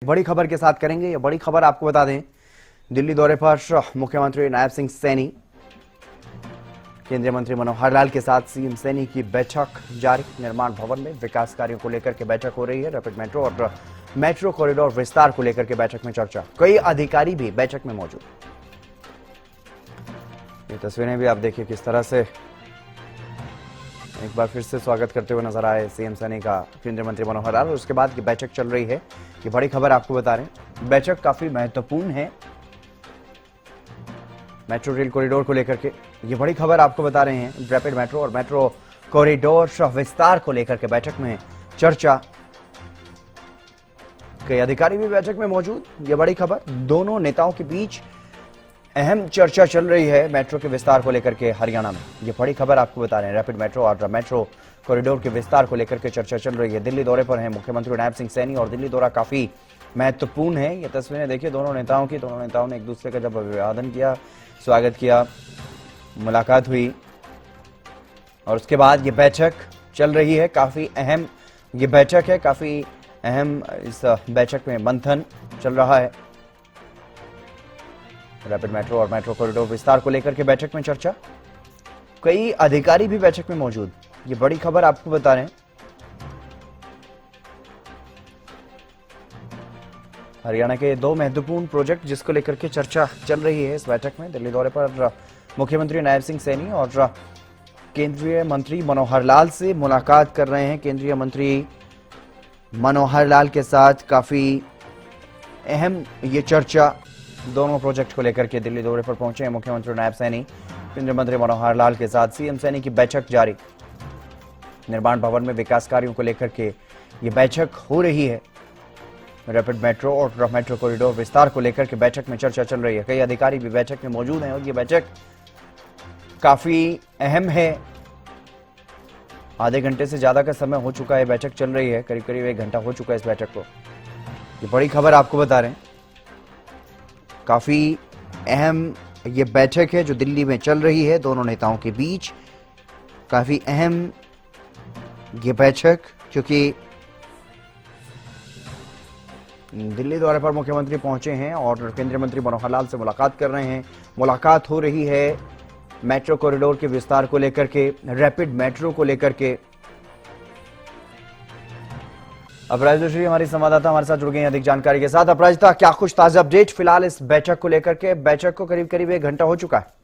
बड़ी खबर के साथ करेंगे। ये बड़ी खबर आपको बता दें, दिल्ली दौरे पर मुख्यमंत्री नायब सिंह सैनी, केंद्रीय मंत्री मनोहर लाल के साथ सीएम सैनी की बैठक जारी। निर्माण भवन में विकास कार्यों को लेकर के बैठक हो रही है। रैपिड मेट्रो और मेट्रो कॉरिडोर विस्तार को लेकर के बैठक में चर्चा। कई अधिकारी भी बैठक में मौजूद। ये तस्वीरें भी आप देखिए किस तरह से एक बार फिर से स्वागत करते हुए नजर आए सीएम सैनी का केंद्रीय मंत्री मनोहर लाल। और उसके बाद की बैठक चल रही है। ये बड़ी खबर आपको बता रहे हैं, बैठक काफी महत्वपूर्ण है मेट्रो रेल कॉरिडोर को लेकर के। ये बड़ी खबर आपको बता रहे हैं, रैपिड मेट्रो और मेट्रो कॉरिडोर विस्तार को लेकर के बैठक में चर्चा। कई अधिकारी भी बैठक में मौजूद। ये बड़ी खबर, दोनों नेताओं के बीच अहम चर्चा चल रही है मेट्रो के विस्तार को लेकर के हरियाणा में। ये बड़ी खबर आपको बता रहे हैं, रैपिड मेट्रो और मेट्रो कॉरिडोर के विस्तार को लेकर के चर्चा चल रही है। दिल्ली दौरे पर हैं मुख्यमंत्री नायब सिंह सैनी और दिल्ली दौरा काफी महत्वपूर्ण है। ये तस्वीरें देखिए दोनों नेताओं की। दोनों नेताओं ने एक दूसरे का जब अभिवादन किया, स्वागत किया, मुलाकात हुई और उसके बाद ये बैठक चल रही है। काफी अहम ये बैठक है, काफी अहम इस बैठक में मंथन चल रहा है। रैपिड मेट्रो और मेट्रो कॉरिडोर विस्तार को लेकर के बैठक में चर्चा। कई अधिकारी भी बैठक में मौजूद। ये बड़ी खबर आपको बता रहे हैं। हरियाणा के दो महत्वपूर्ण प्रोजेक्ट जिसको लेकर के चर्चा चल रही है इस बैठक में। दिल्ली दौरे पर मुख्यमंत्री नायब सिंह सैनी और केंद्रीय मंत्री मनोहर लाल से मुलाकात कर रहे हैं। केंद्रीय मंत्री मनोहर लाल के साथ काफी अहम ये चर्चा। दोनों प्रोजेक्ट को लेकर के दिल्ली दौरे पर पहुंचे हैं मुख्यमंत्री नायब सैनी। केंद्रीय मंत्री मनोहर लाल के साथ सीएम सैनी की बैठक जारी। निर्माण भवन में विकास कार्यों को लेकर के ये बैठक हो रही है। रैपिड मेट्रो और मेट्रो कॉरिडोर विस्तार को लेकर के बैठक में चर्चा चल रही है। कई अधिकारी भी बैठक में मौजूद हैं और ये बैठक काफी अहम है। आधे घंटे से ज्यादा का समय हो चुका है, बैठक चल रही है। करीब करीब 1 घंटा हो चुका है इस बैठक को। ये बड़ी खबर आपको बता रहे हैं, काफी अहम ये बैठक है जो दिल्ली में चल रही है दोनों नेताओं के बीच। काफी अहम ये बैठक, क्योंकि दिल्ली दौरे पर मुख्यमंत्री पहुंचे हैं और केंद्रीय मंत्री मनोहर लाल से मुलाकात कर रहे हैं। मुलाकात हो रही है मेट्रो कॉरिडोर के विस्तार को लेकर के, रैपिड मेट्रो को लेकर के। अपराजिता श्री हमारी संवाददाता हमारे साथ जुड़ गई हैं अधिक जानकारी के साथ। अपराजिता, क्या कुछ ताजा अपडेट फिलहाल इस बैठक को लेकर के? बैठक को करीब करीब 1 घंटा हो चुका है।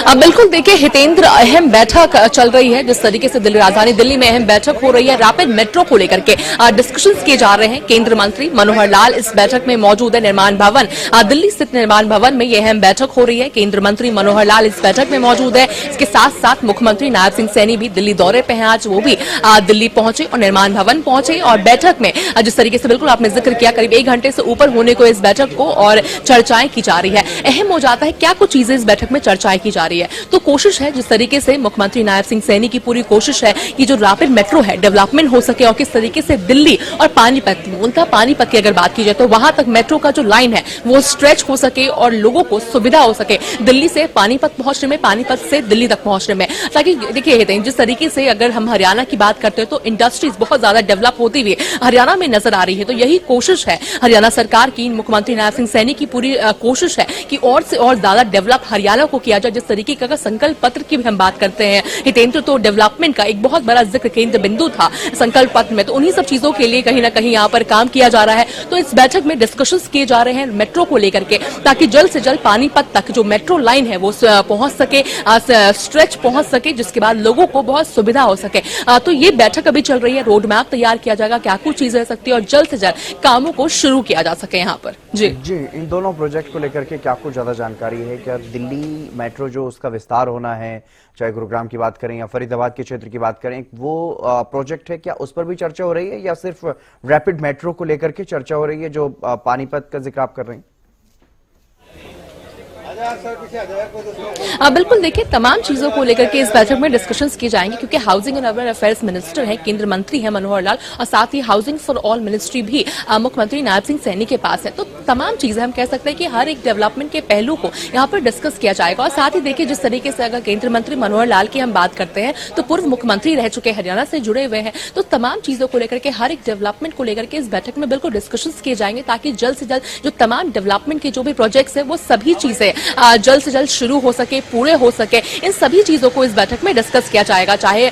अब बिल्कुल देखिए हितेंद्र, अहम बैठक चल रही है। जिस तरीके से दिल्ली राजधानी दिल्ली में अहम बैठक हो रही है, रैपिड मेट्रो को लेकर के डिस्कशंस किए जा रहे हैं। केंद्रीय मंत्री मनोहर लाल इस बैठक में मौजूद है। निर्माण भवन, दिल्ली स्थित निर्माण भवन में यह अहम बैठक हो रही है। केंद्रीय मंत्री मनोहर लाल इस बैठक में मौजूद है। इसके साथ साथ मुख्यमंत्री नायब सिंह सैनी भी दिल्ली दौरे पे हैं आज। वो भी दिल्ली पहुंचे और निर्माण भवन पहुंचे और बैठक में जिस तरीके से बिल्कुल आपने जिक्र किया, करीब 1 घंटे से ऊपर होने को इस बैठक को और चर्चाएं की जा रही है। अहम हो जाता है क्या कुछ चीजें इस बैठक में चर्चाएं की जा रही है। तो कोशिश है जिस तरीके से मुख्यमंत्री नायब सिंह सैनी की पूरी कोशिश है कि जो रैपिड मेट्रो है डेवलपमेंट हो सके और किस तरीके से दिल्ली और पानीपत, मूलतः पानीपत की अगर बात की जाए तो वहां तक मेट्रो का जो लाइन है वो स्ट्रेच हो सके और लोगों को सुविधा हो सके दिल्ली से पानीपत पहुंचने में, पानीपत से दिल्ली तक पहुंचने में। ताकि देखिए जिस तरीके से अगर हम हरियाणा की बात करते हैं तो इंडस्ट्रीज बहुत ज्यादा डेवलप होती हुई हरियाणा में नजर आ रही है। तो यही कोशिश है हरियाणा सरकार की, मुख्यमंत्री नायब सिंह सैनी की पूरी कोशिश है कि और से और ज्यादा डेवलप हरियाणा को किया जाए। जिस तरीके का संकल्प पत्र की भी हम बात करते हैं हितेंद्र, तो डेवलपमेंट का एक बहुत बड़ा जिक्र केंद्र बिंदु था संकल्प पत्र में। तो उन्हीं सब चीजों के लिए कहीं ना कहीं यहाँ पर काम किया जा रहा है। तो इस बैठक में डिस्कशंस किए जा रहे हैं मेट्रो को लेकर के, ताकि जल्द से जल्द पानीपत तक जो मेट्रो लाइन है वो पहुंच सके, स्ट्रेच पहुंच सके, जिसके बाद लोगों को बहुत सुविधा हो सके। तो ये बैठक अभी चल रही है। रोड मैप तैयार किया जाएगा, क्या कुछ चीजें रह सकती है और जल्द से जल्द कामों को शुरू किया जा सके यहाँ पर। जी, इन दोनों प्रोजेक्ट को लेकर के क्या कुछ ज्यादा जानकारी है? क्या दिल्ली मेट्रो जो उसका विस्तार होना है, चाहे गुरुग्राम की बात करें या फरीदाबाद के क्षेत्र की बात करें, वो प्रोजेक्ट है, क्या उस पर भी चर्चा हो रही है या सिर्फ रैपिड मेट्रो को लेकर के चर्चा हो रही है जो पानीपत का जिक्र आप कर रहे हैं? बिल्कुल देखिए, तमाम चीजों को लेकर के इस बैठक में डिस्कशंस किए जाएंगे, क्योंकि housing and urban affairs minister हैं, केंद्र मंत्री हैं मनोहर लाल, और साथ ही हाउसिंग फॉर ऑल मिनिस्ट्री भी मुख्यमंत्री नायब सिंह सैनी के पास है। तो तमाम चीजें हम कह सकते हैं कि हर एक डेवलपमेंट के पहलू को यहाँ पर डिस्कस किया जाएगा। और साथ ही देखिए, जिस तरीके से अगर केंद्र मंत्री मनोहर लाल की हम बात करते हैं तो पूर्व मुख्यमंत्री रह चुके, हरियाणा से जुड़े हुए हैं, तो तमाम चीजों को लेकर के हर एक डेवलपमेंट को लेकर के इस बैठक में बिल्कुल डिस्कशंस किए जाएंगे, ताकि जल्द से जल्द जो तमाम डेवलपमेंट के जो भी प्रोजेक्ट्स है वो सभी चीजें जल्द से जल्द शुरू हो सके, पूरे हो सके। इन सभी चीजों को इस बैठक में डिस्कस किया जाएगा। चाहे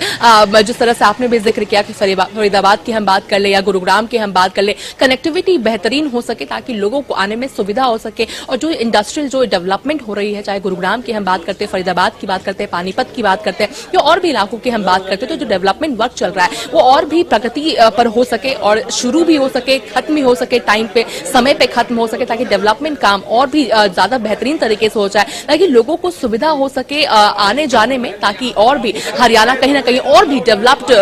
जिस तरह से आपने भी जिक्र किया कि फरीदाबाद की हम बात कर ले या गुरुग्राम की हम बात कर ले, कनेक्टिविटी बेहतरीन हो सके ताकि लोगों को आने में सुविधा हो सके। और जो इंडस्ट्रियल जो डेवलपमेंट हो रही है, चाहे गुरुग्राम की हम बात करते हैं, फरीदाबाद की बात करते हैं, पानीपत की बात करते हैं या और भी इलाकों की हम बात करते हैं, तो जो डेवलपमेंट वर्क चल रहा है वो और भी प्रगति पर हो सके और शुरू भी हो सके, खत्म भी हो सके, टाइम पे, समय पे खत्म हो सके, ताकि डेवलपमेंट काम और भी ज्यादा बेहतरीन तरीके से हो जाए, ताकि लोगों को सुविधा हो सके आने जाने में, ताकि और भी हरियाणा कहीं ना कहीं और भी डेवलप्ड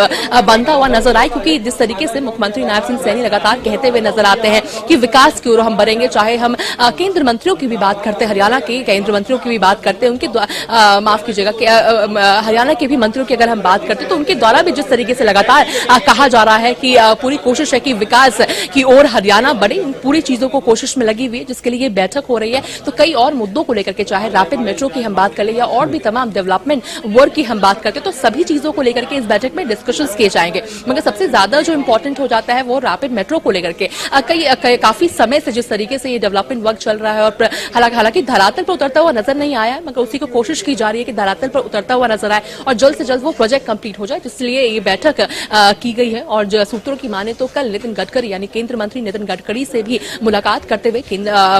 बनता हुआ नजर आए। क्योंकि जिस तरीके से मुख्यमंत्री नायब सिंह सैनी लगातार कहते हुए नजर आते हैं कि विकास की ओर हम बढ़ेंगे, चाहे हम केंद्र मंत्रियों की भी बात करते हैं, हरियाणा के केंद्र मंत्रियों की भी बात करते हैं, उनके माफ कीजिएगा, हरियाणा के भी मंत्रियों की अगर हम बात करते हैं तो उनके द्वारा भी जिस तरीके से लगातार कहा जा रहा है कि पूरी कोशिश है कि विकास की ओर हरियाणा बढ़े, इन पूरी चीजों को कोशिश में लगी हुई है, जिसके लिए बैठक हो रही है। तो कई और मुद्दों को लेकर के, चाहे रैपिड मेट्रो की हम बात कर ले या और भी तमाम डेवलपमेंट वर्क की हम बात करते हैं, तो सभी चीजों को लेकर के इस बैठक में डिस्कशंस किए जाएंगे। मगर सबसे ज्यादा जो इंपॉर्टेंट हो जाता है वो रैपिड मेट्रो को लेकर के काफी समय से जिस तरीके से ये डेवलपमेंट वर्क चल रहा है, और हालांकि धरातल पर उतरता हुआ नजर नहीं आया है, मगर उसी को कोशिश की जा रही है कि धरातल पर उतरता हुआ नजर आए और जल्द से जल्द वो प्रोजेक्ट कंप्लीट हो जाए, जिसलिए ये बैठक की गई है। और सूत्रों की माने तो कल नितिन गडकरी यानी केंद्र मंत्री नितिन गडकरी से भी मुलाकात करते हुए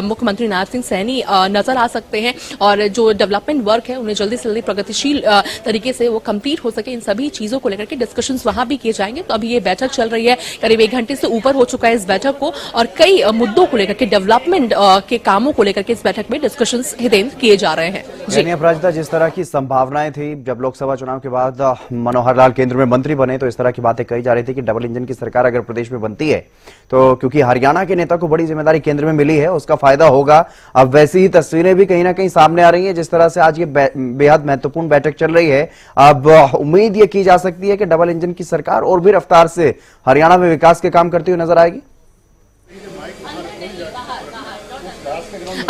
मुख्यमंत्री नायब सिंह सैनी नजर आ सकते हैं, और जो डेवलपमेंट वर्क है उन्हें जल्दी से जल्दी प्रगतिशील तरीके से वो कंप्लीट हो सके, इन सभी चीजों को लेकर के डिस्कशंस वहां भी किए जाएंगे। तो अभी ये बैठक चल रही है, करीब 1 घंटे से ऊपर हो चुका है इस बैठक को, और कई मुद्दों को लेकर के, डेवलपमेंट के कामों को लेकर के इस बैठक में डिस्कशंस हितेंद्र किए जा रहे हैं। यानी अपराजिता, जिस तरह की संभावनाएं थी जब लोकसभा चुनाव के बाद मनोहर लाल केंद्र में मंत्री बने, तो इस तरह की बातें कही जा रही थी कि डबल इंजन की सरकार अगर प्रदेश में बनती है तो क्योंकि हरियाणा के नेता को बड़ी जिम्मेदारी केंद्र में मिली है, उसका फायदा होगा। अब वैसी ही तस्वीरें भी कहीं ना कहीं सामने आ रही हैं, जिस तरह से आज ये बेहद महत्वपूर्ण बैठक चल रही है। अब उम्मीद ये की जा सकती है कि डबल इंजन की सरकार और भी रफ्तार से हरियाणा में विकास के काम करती हुई नजर आएगी।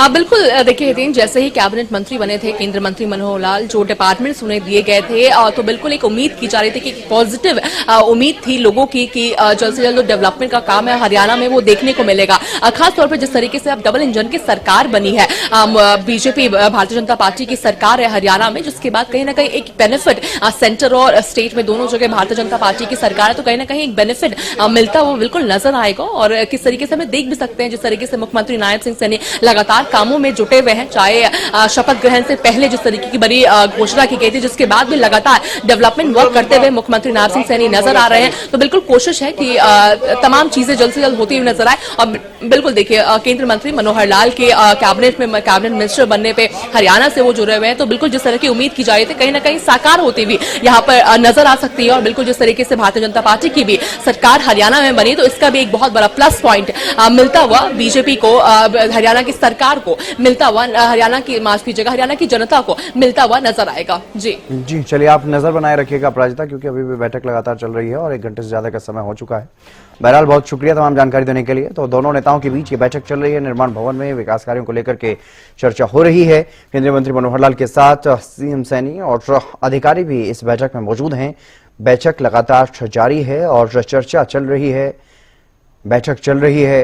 बिल्कुल देखिए हितेन, जैसे ही कैबिनेट मंत्री बने थे केंद्र मंत्री मनोहर लाल, जो डिपार्टमेंट्स उन्हें दिए गए थे, तो बिल्कुल एक उम्मीद की जा रही थी कि पॉजिटिव उम्मीद थी लोगों की कि जल्द से जल्द डेवलपमेंट का काम है हरियाणा में वो देखने को मिलेगा। खासतौर पर जिस तरीके से अब डबल इंजन की सरकार बनी है, बीजेपी भारतीय जनता पार्टी की सरकार है हरियाणा में, जिसके बाद कहीं ना कहीं एक बेनिफिट सेंटर और स्टेट में दोनों जगह भारतीय जनता पार्टी की सरकार है, तो कहीं ना कहीं एक बेनिफिट मिलता हुआ बिल्कुल नजर आएगा। और किस तरीके से हमें देख भी सकते हैं, जिस तरीके से मुख्यमंत्री नायब सिंह सैनी लगातार कामों में जुटे हुए हैं, चाहे शपथ ग्रहण से पहले जिस तरीके की बड़ी घोषणा की गई थी, जिसके बाद भी लगातार डेवलपमेंट वर्क करते हुए मुख्यमंत्री नायब सिंह सैनी नजर आ रहे हैं। तो बिल्कुल कोशिश है कि तमाम चीजें जल्द से जल्द होती हुई नजर आए। और बिल्कुल देखिए, केंद्र मंत्री मनोहर लाल के कैबिनेट मिनिस्टर बनने पे हरियाणा से वो जुड़े हुए हैं, तो बिल्कुल जिस तरह की उम्मीद की जा रही थी कहीं ना कहीं साकार होती हुई यहाँ पर नजर आ सकती है। और बिल्कुल जिस तरीके से भारतीय जनता पार्टी की भी सरकार हरियाणा में बनी, तो इसका भी एक बहुत बड़ा प्लस पॉइंट मिलता हुआ बीजेपी को, हरियाणा की सरकार को मिलता हुआ, हरियाणा की माफ कीजिएगा, हरियाणा की जनता को मिलता हुआ नजर आएगा। जी चलिए, आप नजर बनाए रखिएगा अपराजिता, क्योंकि अभी भी बैठक लगातार चल रही है और 1 घंटे से ज्यादा का समय हो चुका है। बहरहाल बहुत शुक्रिया तमाम जानकारी देने के लिए। तो दोनों नेताओं के बीच ये बैठक चल रही है, निर्माण भवन में विकास कार्यों को लेकर के चर्चा हो रही है। केंद्रीय मंत्री मनोहर लाल के साथ सीएम सैनी और अधिकारी भी इस बैठक में मौजूद हैं। बैठक लगातार जारी है और चर्चा चल रही है, बैठक चल रही है।